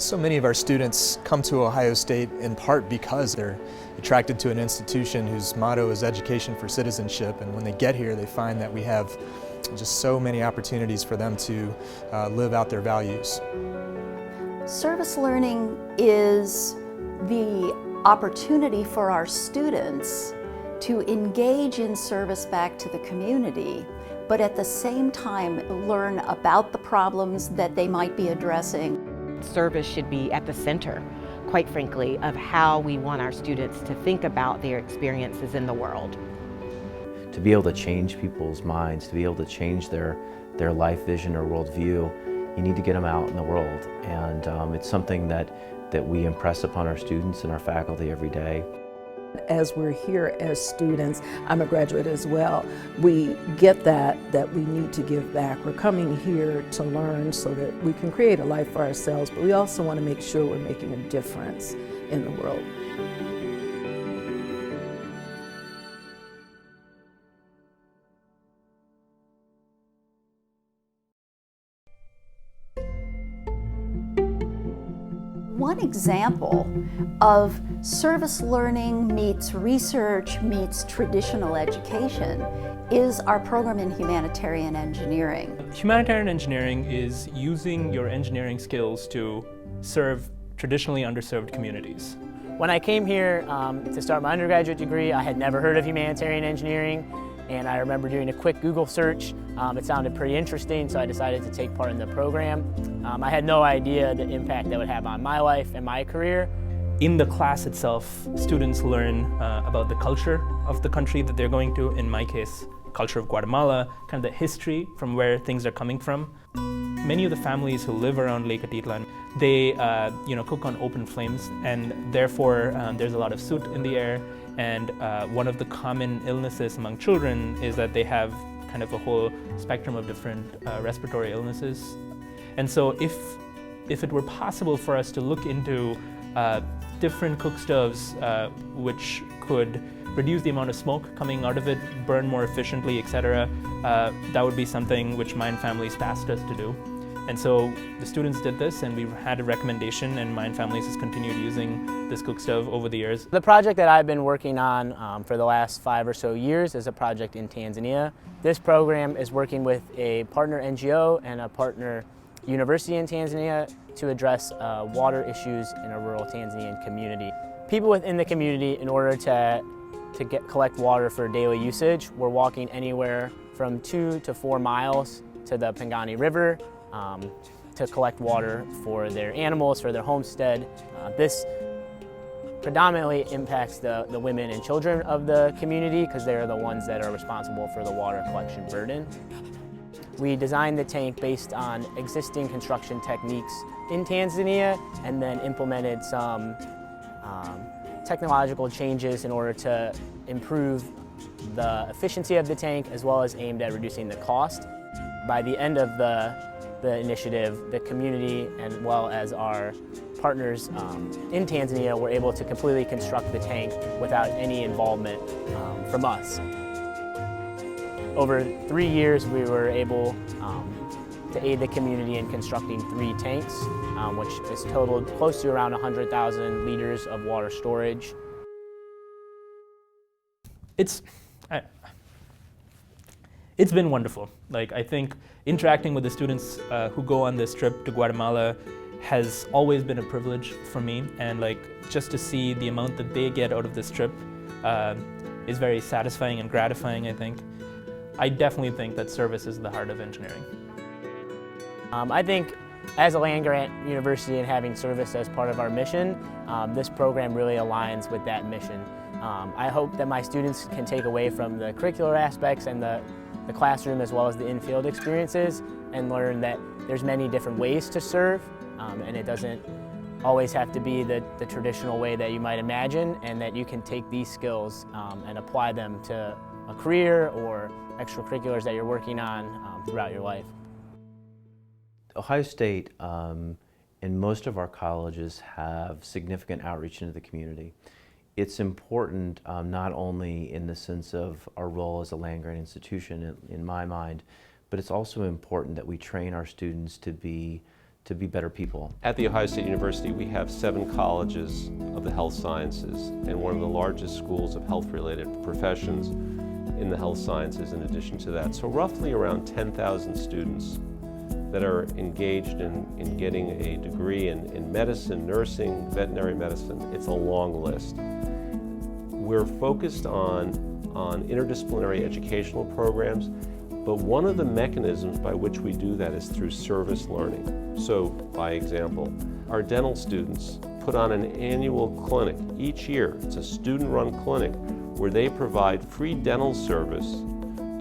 So many of our students come to Ohio State in part because they're attracted to an institution whose motto is education for citizenship, and when they get here they find that we have just so many opportunities for them to live out their values. Service learning is the opportunity for our students to engage in service back to the community, but at the same time learn about the problems that they might be addressing. Service should be at the center, quite frankly, of how we want our students to think about their experiences in the world. To be able to change people's minds, to be able to change their life vision or worldview, you need to get them out in the world. And it's something that we impress upon our students and our faculty every day. As we're here as students, I'm a graduate as well, we get that we need to give back. We're coming here to learn so that we can create a life for ourselves, but we also want to make sure we're making a difference in the world. One example of service learning meets research meets traditional education is our program in humanitarian engineering. Humanitarian engineering is using your engineering skills to serve traditionally underserved communities. When I came here to start my undergraduate degree, I had never heard of humanitarian engineering, and I remember doing a quick Google search. It sounded pretty interesting, so I decided to take part in the program. I had no idea the impact that would have on my life and my career. In the class itself, students learn about the culture of the country that they're going to. In my case, culture of Guatemala, kind of the history from where things are coming from. Many of the families who live around Lake Atitlan, they cook on open flames, and therefore there's a lot of soot in the air. And one of the common illnesses among children is that they have kind of a whole spectrum of different respiratory illnesses. And so if it were possible for us to look into different cook stoves which could reduce the amount of smoke coming out of it, burn more efficiently, etc., that would be something which Mind Families tasked us to do. And so the students did this, and we had a recommendation, and Mind Families has continued using this cook stove over the years. The project that I've been working on for the last 5 or so years is a project in Tanzania. This program is working with a partner NGO and a partner university in Tanzania to address water issues in a rural Tanzanian community. People within the community, in order to collect water for daily usage, were walking anywhere from 2 to 4 miles to the Pangani River to collect water for their animals, for their homestead. This predominantly impacts the women and children of the community because they're the ones that are responsible for the water collection burden. We designed the tank based on existing construction techniques in Tanzania and then implemented some technological changes in order to improve the efficiency of the tank as well as aimed at reducing the cost. By the end of the initiative, the community and well as our partners in Tanzania were able to completely construct the tank without any involvement from us. Over 3 years, we were able to aid the community in constructing 3 tanks, which is totaled close to around 100,000 liters of water storage. It's been wonderful. I think interacting with the students who go on this trip to Guatemala has always been a privilege for me, and just to see the amount that they get out of this trip is very satisfying and gratifying, I think. I definitely think that service is the heart of engineering. I think as a land-grant university and having service as part of our mission, this program really aligns with that mission. I hope that my students can take away from the curricular aspects and the classroom as well as the in-field experiences and learn that there's many different ways to serve, and it doesn't always have to be the traditional way that you might imagine, and that you can take these skills and apply them to a career or extracurriculars that you're working on throughout your life. Ohio State and most of our colleges have significant outreach into the community. It's important not only in the sense of our role as a land-grant institution in my mind, but it's also important that we train our students to be to be better people. At The Ohio State University, we have 7 colleges of the health sciences and one of the largest schools of health-related professions in the health sciences in addition to that. So roughly around 10,000 students that are engaged in getting a degree in medicine, nursing, veterinary medicine. It's a long list. We're focused on interdisciplinary educational programs, but one of the mechanisms by which we do that is through service learning. So, by example, our dental students put on an annual clinic each year. It's a student-run clinic where they provide free dental service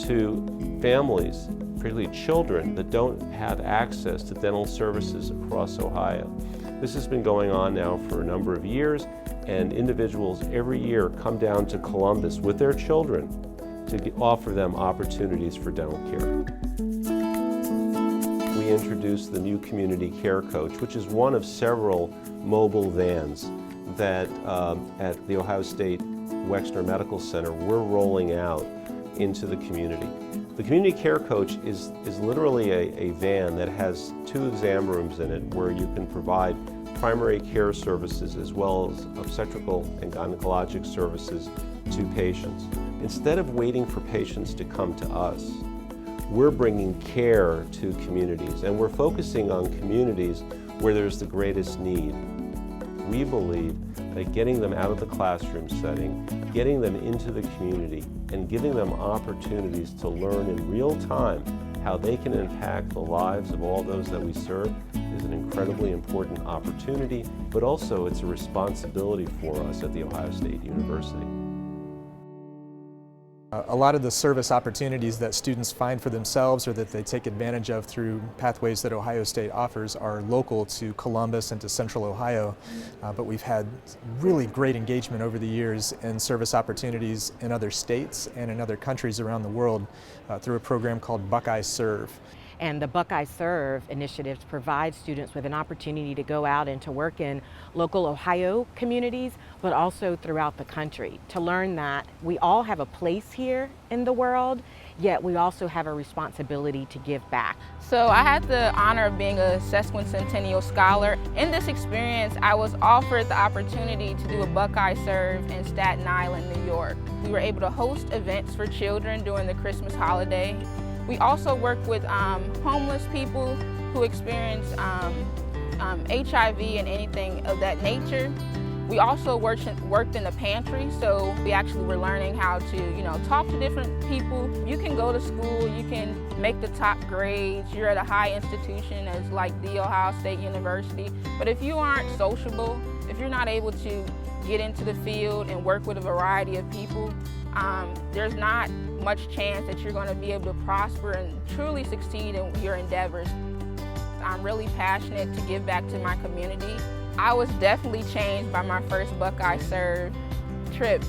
to families, particularly children, that don't have access to dental services across Ohio. This has been going on now for a number of years, and individuals every year come down to Columbus with their children to offer them opportunities for dental care. We introduced the new Community Care Coach, which is one of several mobile vans that at the Ohio State Wexner Medical Center we're rolling out into the community. The Community Care Coach is literally a van that has 2 exam rooms in it where you can provide primary care services as well as obstetrical and gynecologic services to patients. Instead of waiting for patients to come to us, we're bringing care to communities, and we're focusing on communities where there's the greatest need. We believe that getting them out of the classroom setting, getting them into the community, and giving them opportunities to learn in real time how they can impact the lives of all those that we serve is an incredibly important opportunity, but also it's a responsibility for us at The Ohio State University. A lot of the service opportunities that students find for themselves or that they take advantage of through pathways that Ohio State offers are local to Columbus and to Central Ohio, but we've had really great engagement over the years in service opportunities in other states and in other countries around the world through a program called Buckeye Serve. And the Buckeye Serve initiatives provide students with an opportunity to go out and to work in local Ohio communities, but also throughout the country, to learn that we all have a place here in the world, yet we also have a responsibility to give back. So I had the honor of being a sesquicentennial scholar. In this experience, I was offered the opportunity to do a Buckeye Serve in Staten Island, New York. We were able to host events for children during the Christmas holiday. We also work with homeless people who experience HIV and anything of that nature. We also worked in the pantry, so we actually were learning how to, talk to different people. You can go to school, you can make the top grades, you're at a high institution as like the Ohio State University, but if you aren't sociable, if you're not able to get into the field and work with a variety of people, there's not much chance that you're going to be able to prosper and truly succeed in your endeavors. I'm really passionate to give back to my community. I was definitely changed by my first Buckeye Serve trip.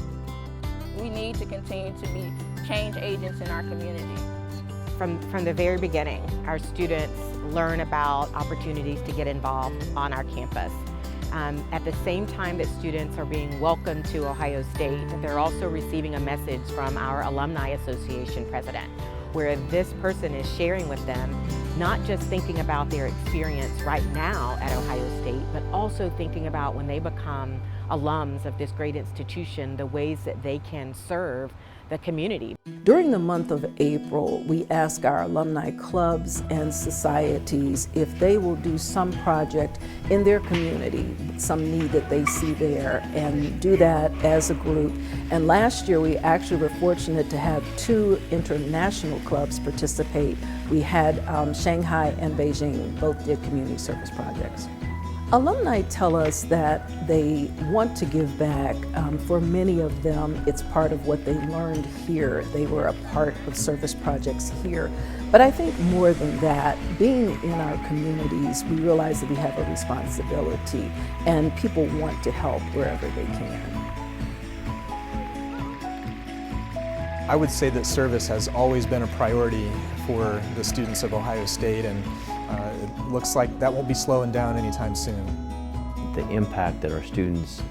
We need to continue to be change agents in our community. From the very beginning, our students learn about opportunities to get involved on our campus. At the same time that students are being welcomed to Ohio State, they're also receiving a message from our Alumni Association president, where this person is sharing with them not just thinking about their experience right now at Ohio State, but also thinking about when they become alums of this great institution, the ways that they can serve the community. During the month of April, we ask our alumni clubs and societies if they will do some project in their community, some need that they see there, and do that as a group. And last year, we actually were fortunate to have 2 international clubs participate. We had Shanghai and Beijing both did community service projects. Alumni tell us that they want to give back. For many of them, it's part of what they learned here. They were a part of service projects here. But I think more than that, being in our communities, we realize that we have a responsibility, and people want to help wherever they can. I would say that service has always been a priority for the students of Ohio State, and it looks like that won't be slowing down anytime soon. The impact that our students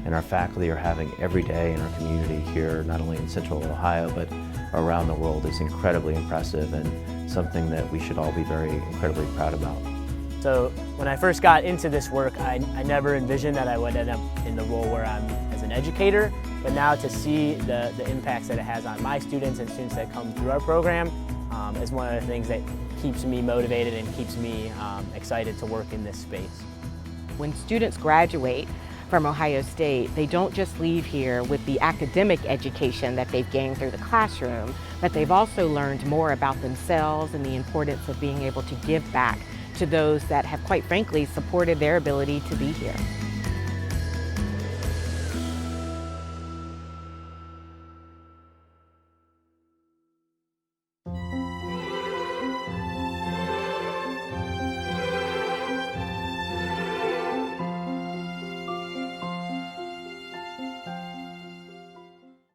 and our faculty are having every day in our community here, not only in Central Ohio, but around the world, is incredibly impressive and something that we should all be incredibly proud about. So when I first got into this work, I never envisioned that I would end up in the role where I'm as an educator, but now to see the impacts that it has on my students and students that come through our program is one of the things that keeps me motivated and keeps me excited to work in this space. When students graduate from Ohio State, they don't just leave here with the academic education that they've gained through the classroom, but they've also learned more about themselves and the importance of being able to give back to those that have, quite frankly, supported their ability to be here.